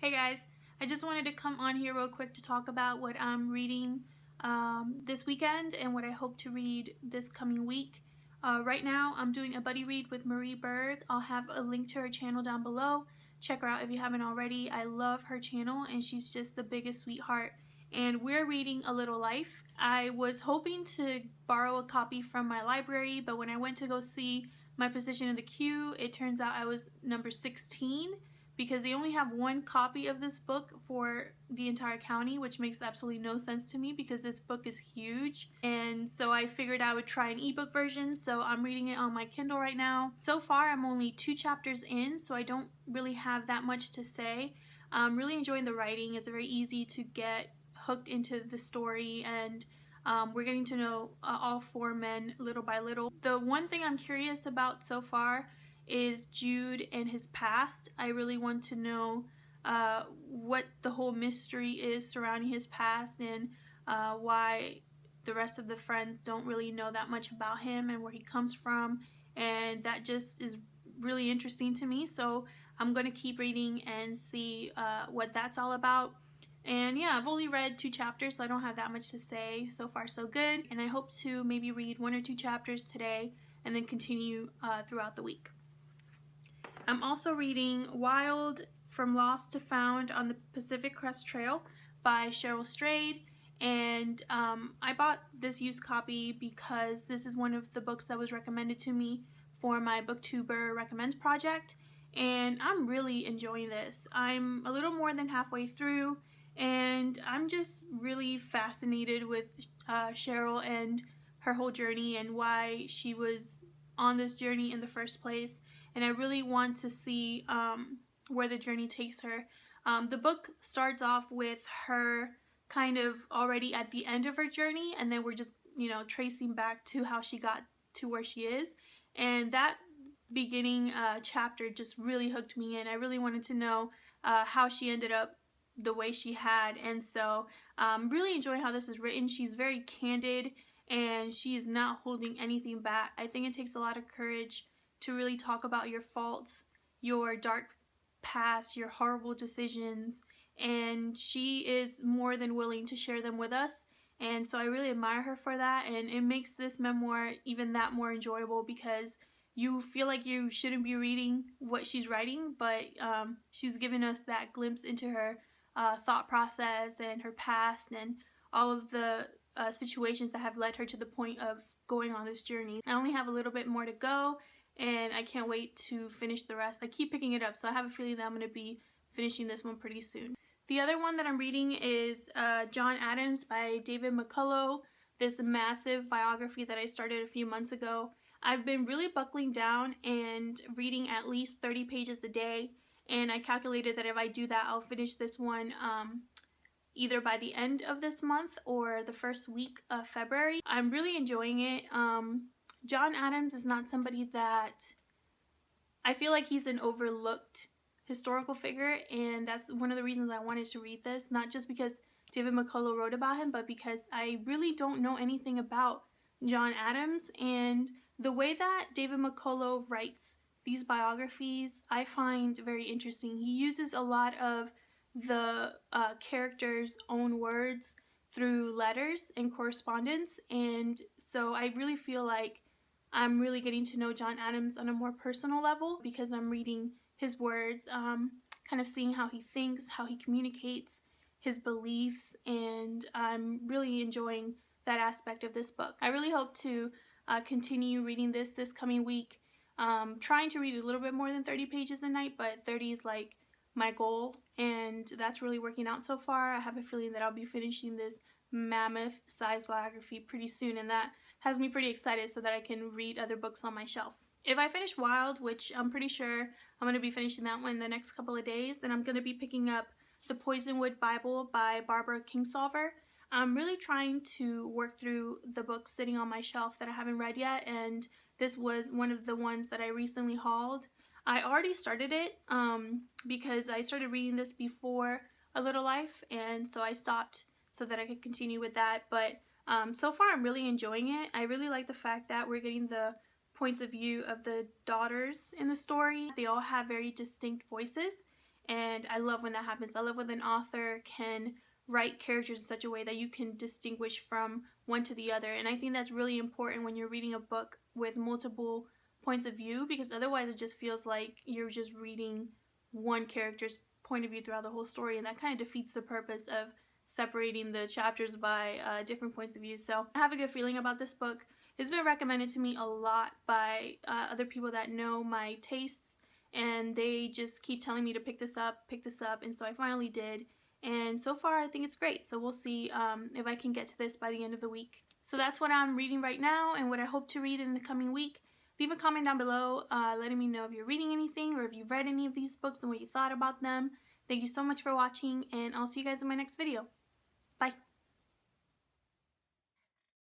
Hey guys, I just wanted to come on here real quick to talk about what I'm reading this weekend and what I hope to read this coming week. Right now, I'm doing a buddy read with Marie Berg. I'll have a link to her channel down below. Check her out if you haven't already. I love her channel and she's just the biggest sweetheart. And we're reading A Little Life. I was hoping to borrow a copy from my library, but when I went to go see my position in the queue, it turns out I was number 16. Because they only have one copy of this book for the entire county, which makes absolutely no sense to me because this book is huge. And so I figured I would try an ebook version, so I'm reading it on my Kindle right now. So far, I'm only 2 chapters in, so I don't really have that much to say. I'm really enjoying the writing. It's very easy to get hooked into the story, and we're getting to know all 4 men little by little. The one thing I'm curious about so far is Jude and his past. I really want to know what the whole mystery is surrounding his past and why the rest of the friends don't really know that much about him and where he comes from, and that just is really interesting to me. So I'm going to keep reading and see what that's all about. And yeah, I've only read 2 chapters, so I don't have that much to say. So far so good, and I hope to maybe read 1 or 2 chapters today and then continue throughout the week. I'm also reading Wild: From Lost to Found on the Pacific Crest Trail by Cheryl Strayed, and I bought this used copy because this is one of the books that was recommended to me for my booktuber recommends project, and I'm really enjoying this. I'm a little more than halfway through, and I'm just really fascinated with Cheryl and her whole journey and why she was on this journey in the first place, and I really want to see where the journey takes her. The book starts off with her kind of already at the end of her journey, and then we're just, tracing back to how she got to where she is, and that beginning chapter just really hooked me in. I really wanted to know how she ended up the way she had, and so really enjoying how this is written. She's very candid and she is not holding anything back. I think it takes a lot of courage to really talk about your faults, your dark past, your horrible decisions, and she is more than willing to share them with us. And so I really admire her for that, and it makes this memoir even that more enjoyable because you feel like you shouldn't be reading what she's writing, but she's given us that glimpse into her thought process and her past and all of the situations that have led her to the point of going on this journey. I only have a little bit more to go, and I can't wait to finish the rest. I keep picking it up, so I have a feeling that I'm going to be finishing this one pretty soon. The other one that I'm reading is John Adams by David McCullough, this massive biography that I started a few months ago. I've been really buckling down and reading at least 30 pages a day, and I calculated that if I do that, I'll finish this one either by the end of this month or the first week of February. I'm really enjoying it. John Adams is not somebody that I feel like he's an overlooked historical figure, and that's one of the reasons I wanted to read this, not just because David McCullough wrote about him, but because I really don't know anything about John Adams, and the way that David McCullough writes these biographies I find very interesting. He uses a lot of the character's own words through letters and correspondence, and so I really feel like I'm really getting to know John Adams on a more personal level because I'm reading his words, kind of seeing how he thinks, how he communicates his beliefs, and I'm really enjoying that aspect of this book. I really hope to continue reading this coming week. Trying to read a little bit more than 30 pages a night, but 30 is like my goal, and that's really working out so far. I have a feeling that I'll be finishing this mammoth size biography pretty soon, and that has me pretty excited so that I can read other books on my shelf. If I finish Wild, which I'm pretty sure I'm going to be finishing that one in the next couple of days, then I'm going to be picking up The Poisonwood Bible by Barbara Kingsolver. I'm really trying to work through the books sitting on my shelf that I haven't read yet, and this was one of the ones that I recently hauled. I already started it because I started reading this before A Little Life, and so I stopped so that I could continue with that, but so far I'm really enjoying it. I really like the fact that we're getting the points of view of the daughters in the story. They all have very distinct voices, and I love when that happens. I love when an author can write characters in such a way that you can distinguish from one to the other, and I think that's really important when you're reading a book with multiple points of view, because otherwise it just feels like you're just reading one character's point of view throughout the whole story, and that kind of defeats the purpose of separating the chapters by different points of view. So I have a good feeling about this book. It's been recommended to me a lot by other people that know my tastes, and they just keep telling me to pick this up, and so I finally did. And so far, I think it's great. So we'll see if I can get to this by the end of the week. So that's what I'm reading right now and what I hope to read in the coming week. Leave a comment down below letting me know if you're reading anything or if you've read any of these books and what you thought about them. Thank you so much for watching, and I'll see you guys in my next video.